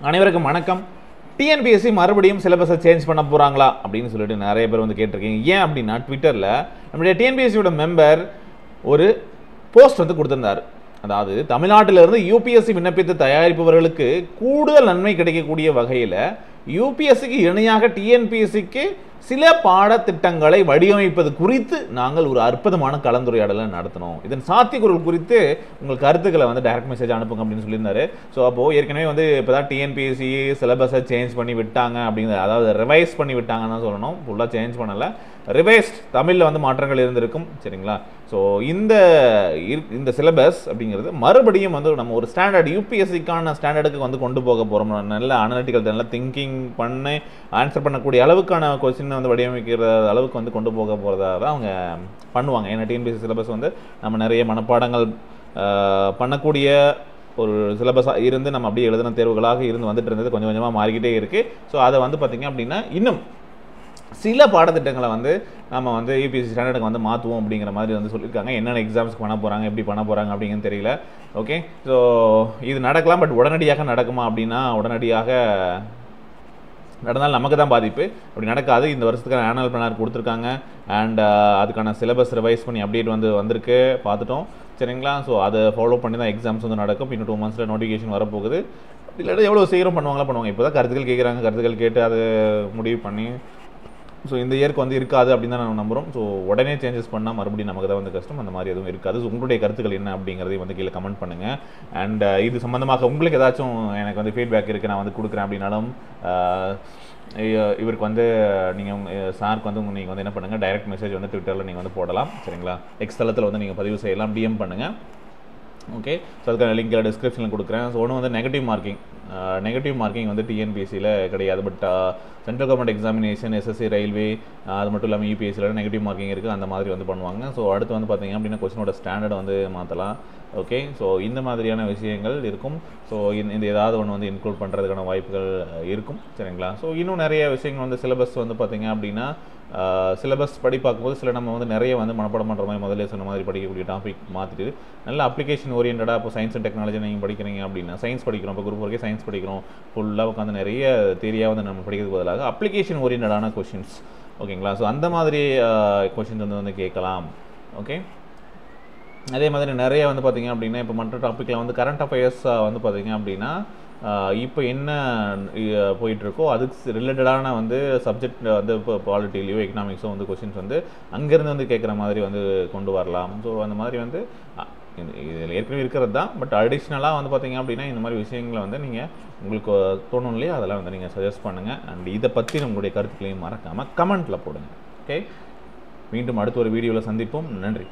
அனைவருக்கும் வணக்கம். டிஎன்பிஎஸ்சி மறுபடியும் சிலபஸை சேஞ்ச் பண்ண போகிறாங்களா அப்படின்னு சொல்லிட்டு நிறைய பேர் வந்து கேட்டிருக்கீங்க. ஏன் அப்படின்னா ட்விட்டரில் நம்முடைய டிஎன்பிஎஸ்சியோட மெம்பர் ஒரு போஸ்ட் வந்து கொடுத்துருந்தார். அதாவது தமிழ்நாட்டிலிருந்து யூபிஎஸ்சி விண்ணப்பித்து தயாரிப்பவர்களுக்கு கூடுதல் நன்மை கிடைக்கக்கூடிய வகையில் யூபிஎஸ்சிக்கு இணையாக டிஎன்பிஎஸ்சிக்கு சில பாடத்திட்டங்களை வடிவமைப்பது குறித்து நாங்கள் ஒரு அற்புதமான கலந்துரையாடலை நடத்தினோம். இதன் சாத்தியக்கூறுகள் குறித்து உங்கள் கருத்துக்களை வந்து டைரக்ட் மெசேஜ் அனுப்புங்க அப்படின்னு சொல்லியிருந்தாரு. ஸோ அப்போது ஏற்கனவே வந்து இப்போ தான் டிஎன்பிஎஸ்சி சிலபஸை சேஞ்ச் பண்ணி விட்டாங்க அப்படிங்கிற, அதாவது ரிவைஸ் பண்ணி விட்டாங்கன்னு தான் சொல்லணும், ஃபுல்லாக சேஞ்ச் பண்ணலை, ரிவைஸ்ட் தமிழில் வந்து மாற்றங்கள் இருந்திருக்கும். சரிங்களா? ஸோ இந்த சிலபஸ் அப்படிங்கிறது மறுபடியும் வந்து நம்ம ஒரு ஸ்டாண்டர்ட் யூபிஎஸ்சிக்கான ஸ்டாண்டர்டுக்கு வந்து கொண்டு போக போகிறோம். நல்ல அனலிட்டிக்கல், நல்ல திங்கிங் பண்ணி ஆன்சர் பண்ணக்கூடிய அளவுக்கான கொஸ்டின் வந்து வடிவமைக்கிற அளவுக்கு வந்து கொண்டு போக போகிறதா தான் அவங்க பண்ணுவாங்க. ஏன்னா டிஎன்பிஎஸ்சி சிலபஸ் வந்து நம்ம நிறைய மனப்பாடங்கள் பண்ணக்கூடிய ஒரு சிலபஸாக இருந்து நம்ம அப்படியே எழுதின தேர்வுகளாக இருந்து வந்துட்டு இருந்தது கொஞ்சம் கொஞ்சமாக மாறிக்கிட்டே இருக்குது. ஸோ அதை வந்து பார்த்திங்க அப்படின்னா இன்னும் சில பாடத்திட்டங்களை வந்து நம்ம வந்து யூபிஎஸ்சி ஸ்டாண்டர்டுக்கு வந்து மாற்றுவோம் அப்படிங்கிற மாதிரி வந்து சொல்லியிருக்காங்க. என்னென்ன எக்ஸாம்ஸ்க்கு பண்ண போகிறாங்க, எப்படி பண்ண போகிறாங்க அப்படிங்கிறது தெரியல. ஓகே, ஸோ இது நடக்கலாம். பட் உடனடியாக நடக்குமா அப்படின்னா உடனடியாக நடந்தால் நமக்கு தான் பாதிப்பு. அப்படி நடக்காது. இந்த வருஷத்துக்கான ஆனுவல் பிளானர் கொடுத்துருக்காங்க. அண்ட் அதுக்கான சிலபஸ் ரிவைஸ் பண்ணி அப்டேட் வந்திருக்கு, பார்த்துட்டோம். சரிங்களா? ஸோ அதை ஃபாலோ பண்ணி தான் எக்ஸாம்ஸ் வந்து நடக்கும். இன்னும் 2 months நோட்டிஃபிகேஷன் வரப்போகுது. இல்லாட்டி எவ்வளோ சீக்கிரம் பண்ணுவாங்களா. இப்போ தான் கருத்துக்கள் கேட்குறாங்க, கருத்துக்கள் கேட்டு அதை முடிவு பண்ணி ஸோ இந்த இயருக்கு வந்து இருக்காது அப்படின்னு தான் நான் நம்புகிறோம். ஸோ உடனே சேஞ்சஸ் பண்ணால் மறுபடியும் நமக்கு தான் வந்து கஷ்டம். அந்த மாதிரி எதுவும் இருக்காது. ஸோ உங்களுடைய கருத்துக்கள் என்ன அப்படிங்கிறதையும் வந்து கீழே கமெண்ட் பண்ணுங்கள். அண்ட் இது சம்மந்தமாக உங்களுக்கு ஏதாச்சும் எனக்கு வந்து ஃபீட்பேக் இருக்குது, நான் வந்து கொடுக்குறேன் அப்படின்னாலும் இவருக்கு வந்து நீங்கள் சாருக்கு வந்து நீங்கள் வந்து என்ன பண்ணுங்கள், டைரக்ட் மெசேஜ் வந்து ட்விட்டரில் நீங்கள் வந்து போடலாம். சரிங்களா? எக்ஸ் தளத்தில் வந்து நீங்கள் பதிவு செய்யலாம், டிஎம் பண்ணுங்கள். ஓகே, ஸோ அதுக்கான லிங்க் டிஸ்கிரிப்ஷனில் கொடுக்குறேன். ஸோ ஒன்று வந்து நெகட்டிவ் மார்க்கிங் வந்து டிஎன்பிஎஸ்சியில் கிடையாது. But central government examination, SSC, railway, அது மட்டும் இல்லாமல் யூபிஎஸ்சியில் நெகட்டிவ் மார்க்கிங் இருக்குது. அந்த மாதிரி வந்து பண்ணுவாங்க. ஸோ அடுத்து வந்து பார்த்திங்க அப்படின்னா கொஸ்டினோட ஸ்டாண்டர்டை வந்து மாற்றலாம். ஓகே, ஸோ இந்த மாதிரியான விஷயங்கள் இருக்கும். ஸோ இந்த ஏதாவது ஒன்று வந்து இன்க்ளூட் பண்ணுறதுக்கான வாய்ப்புகள் இருக்கும். சரிங்களா? ஸோ இன்னும் நிறைய விஷயங்கள் வந்து சிலபஸ் வந்து பார்த்திங்க அப்படின்னா சிலபஸ் படி பார்க்கும்போது சில நம்ம வந்து நிறைய வந்து மனப்பாடம் பண்ணுற மாதிரி முதல்ல சொன்ன மாதிரி படிக்கக்கூடிய டாபிக் மாற்றிட்டு நல்ல அப்ளிகேஷன் ஓரியன்டாக இப்போ சயின்ஸ் அண்ட் டெக்னாலஜி நீங்கள் படிக்கிறீங்க அப்படின்னா சயின்ஸ் படிக்கிறோம். இப்போ குரூப் ஒர்க்கே சயின்ஸ் படிக்கிறோம். ஃபுல்லாக உட்காந்து நிறைய தியரியாக வந்து நம்ம படிக்கிறதுக்கு பதிலாக அப்ளிகேஷன் ஓரியன்டான கொஷின்ஸ். ஓகேங்களா? ஸோ அந்த மாதிரி கொஷின்ஸ் வந்து கேட்கலாம். ஓகே, அதே மாதிரி நிறைய வந்து பார்த்திங்க அப்படின்னா இப்போ மற்ற டாப்பிக்கில் வந்து கரண்ட் அஃபேர்ஸ் வந்து பார்த்திங்க அப்படின்னா இப்போ என்ன போயிட்டுருக்கோ அதுக்கு ரிலேட்டடான வந்து சப்ஜெக்ட் வந்து இப்போ பாலிட்டிலையோ எக்கனாமிக்ஸோ வந்து கொஷின்ஸ் வந்து அங்கேருந்து வந்து கேட்குற மாதிரி வந்து கொண்டு வரலாம். ஸோ அந்த மாதிரி வந்து இதில் ஏற்கனவே இருக்கிறது தான். பட் அடிஷ்னலாக வந்து பார்த்திங்க அப்படின்னா இந்த மாதிரி விஷயங்களை வந்து நீங்கள் உங்களுக்கு தோணும் இல்லையா, அதெல்லாம் வந்து நீங்கள் சஜஸ்ட் பண்ணுங்கள். அண்ட் இதை பற்றி உங்களுடைய கருத்துக்களையும் மறக்காமல் கமெண்ட்டில் போடுங்க. ஓகே, மீண்டும் அடுத்த ஒரு வீடியோவில் சந்திப்போம். நன்றி.